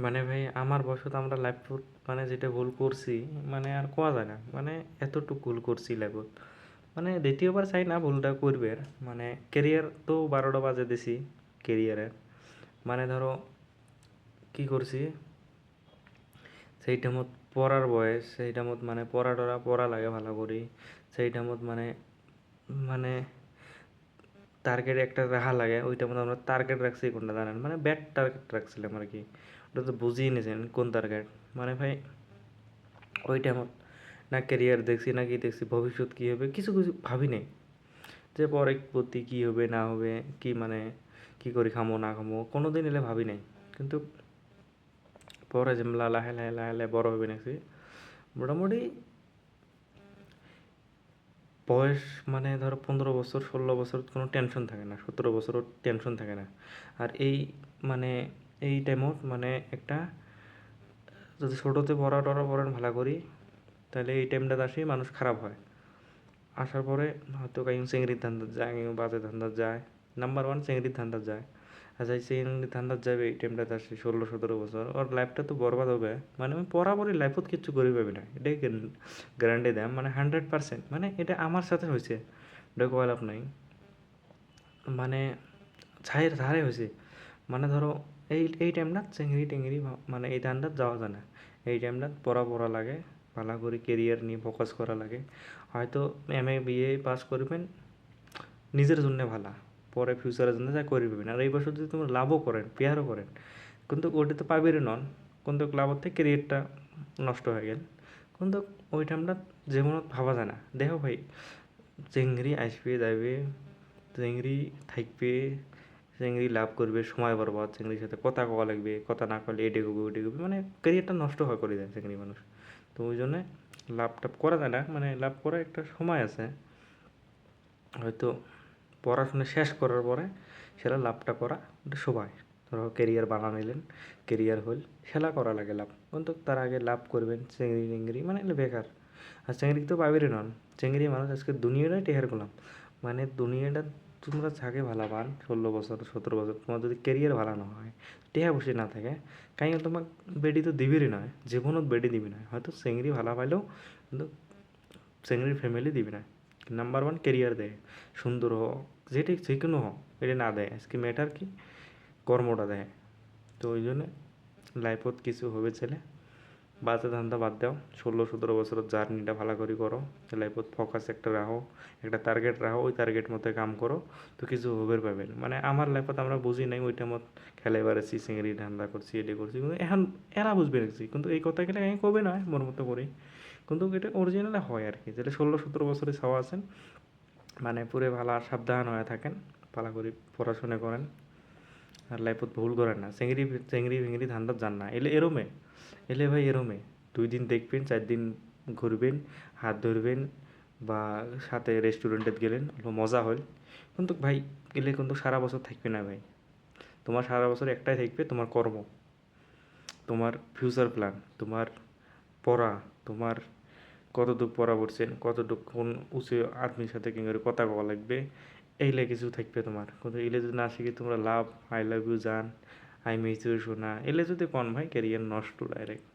মানে ভাই আমার বয়সে তো আমরা লাইফ মানে যেটা ভুল করছি মানে আর কোয়া যায় না মানে এতটুকু ভুল করছি লাইফত মানে দ্বিতীয়বার চাই না ভুলটা করবে মানে কেরিয়ার তো 12টা বাজে দিছি কেরিয়ারে মানে ধরো কি করছি সেই টাইমত পড়ার বয়স সেই টাইমত মানে পড়া টরা পড়া লাগে ভালো করি সেই টাইমত মানে মানে টার্গেট একটা রাখা লাগে ওই টাইমত আমরা টার্গেট রাখছি কোনটা জানেন মানে ব্যাড টার্গেট রাখছিলাম আর কি ওটা তো বুঝিয়ে নিয়েছেন কোন টার্গেট মানে ভাই ওই টাইমত না ক্যারিয়ার দেখছি না কি দেখছি ভবিষ্যৎ কী হবে কিছু কিছু ভাবি নাই যে পরে প্রতি কী হবে না হবে কি মানে কি করি খামো না খামো কোনো দিন এলে ভাবি নাই কিন্তু পরে যেমলা লাহে লাহে লাহে লাহে বড় হবে নাকি মোটামুটি বয়স মানে ধরো 15 বছর 16 বছর কোনো টেনশন থাকে না 17 বছরও টেনশন থাকে না আর এই মানে এই টাইমত মানে একটা যদি ছোটোতে পড়া টড়া পড়েন ভালো করি তাহলে এই টাইমটাতে আসি মানুষ খারাপ হয় আসার পরে হয়তো কাইম চেংড়ির ধান্দাত যায় কেউ বাজে ধান্দাত যায় নাম্বার ওয়ান চেংড়ির ধান্দাত যায় আচ্ছা এই চেংড়ির ধান্দাত যাবে এই টাইমটাতে আসি 16-17 বছর ওর লাইফটা তো বরবাদ হবে মানে আমি পড়াপড়ি লাইফত কিচ্ছু করি পাবি না এটাই গ্যারান্টি দেয় মানে 100% মানে এটা আমার সাথে হয়েছে এটা কয় লাভ নাই মানে ধারে হয়েছে মানে ধরো এই টাইমটা চেংড়ি টেংড়ি মানে এই ধান্দাত যাওয়া যায় না এই টাইমটা পড়া লাগে ভালো করে কেরিয়ার নিয়ে ফোকাস করা লাগে হয়তো এম এ বিএ পাস করবেন নিজের জন্য ভালো পরে ফিউচারের জন্য যা করে পাবেন আর এই বছর যদি তোমরা লাভও করেন পেয়ারও করেন কিন্তু ওইটা তো পাবিরই নন কিন্তু লাভের থেকে কেরিয়ারটা নষ্ট হয়ে গেল কিন্তু ওই টাইমটা যেমন ভাবা যায় না দেখো ভাই চেংড়ি আসবে যাবে চেংড়ি থাকবে চেংড়ি লাভ করবে সময় বরবাদ চেংড়ির সাথে কথা কওয়া লাগবে কথা না করলে এটে করবে ওইটে করবে মানে ক্যারিয়ারটা নষ্ট হয় করে দেয় চেংড়ি মানুষ তো ওই জন্যে লাভ টাভ করা যায় না মানে লাভ করার একটা সময় আছে হয়তো পড়াশোনা শেষ করার পরে সেটা লাভটা করা ওটা সবাই ধরো কেরিয়ার বানা নিলেন কেরিয়ার হল সেলা করা লাগে লাভ কিন্তু তার আগে লাভ করবেন চেংড়ি টেংড়ি মানে এগুলো বেকার আর চেংড়ি তো পাবিরই নন চেংড়ি মানুষ আজকে দুনিয়াটাই টেহার করলাম মানে দুনিয়াটা তোমরা থাকে ভালো পান 16 বছর 17 বছর তোমার যদি কেরিয়ার ভালো না হয় টেহা বসে না থাকে কাহিনী তোমার বেডি তো দিবিরই নয় জীবনত বেডি দিবি না হয়তো চেংড়ি ভালো পাইলেও কিন্তু চেংড়ির ফ্যামিলি দিবি না নাম্বার ওয়ান কেরিয়ার দেয় সুন্দর হোক যেটি যে কোনো হোক এটা না দেয় আজকে ম্যাটার কি কর্মটা দেয় তো ওই জন্যে লাইফত কিছু হবে ছেলে বাজে ধান্দা বাদ দাও 16-17 বছরের জার্নিটা ভালো করে করো লাইফত ফোকাস একটা রাখো একটা টার্গেট রাখো ওই টার্গেট মতো কাম করো তো কিছু হবে পাবেন মানে আমার লাইফত আমরা বুঝি নাই ওইটা মত খেলে বেড়াচ্ছি চিংড়ি ধান্দা করছি এটা করছি কিন্তু এখন এরা বুঝবে রাখছি কিন্তু এই কথা গেলে আমি কবে নয় মোর মতো করি কিন্তু এটা অরিজিনালে হয় আর কি যেটা 16-17 বছরে ছাওয়া আছেন মানে পুরো ভালো সাবধান হয়ে থাকেন ভালো করে পড়াশোনা করেন আর লাইফত ভুল করেন না চেংড়ি চেংড়ি ভেঙড়ি ধান্দাত যান না এলে এরমে এলে ভাই এরমে 2 দিন দেখবেন 4 দিন ঘুরবেন হাত ধরবেন বা সাথে রেস্টুরেন্টে গেলেন অল্প মজা হল কিন্তু ভাই এলে কিন্তু সারা বছর থাকবে না ভাই তোমার সারা বছর একটাই থাকবে তোমার কর্ম তোমার ফিউচার প্ল্যান তোমার পড়া তোমার কতটুক পড়া পড়ছেন কতটুক কোন উঁচু আদমির সাথে কি করে কথা কওয়া লাগবে এইলে কিছু থাকবে তোমার কিন্তু এলে যদি না শিখে তোমরা লাভ আই লাভ ইউ জান আই মিস ইউ শোনা এলে যদি কন ভাই ক্যারিয়ার নষ্ট ডাইরেক্ট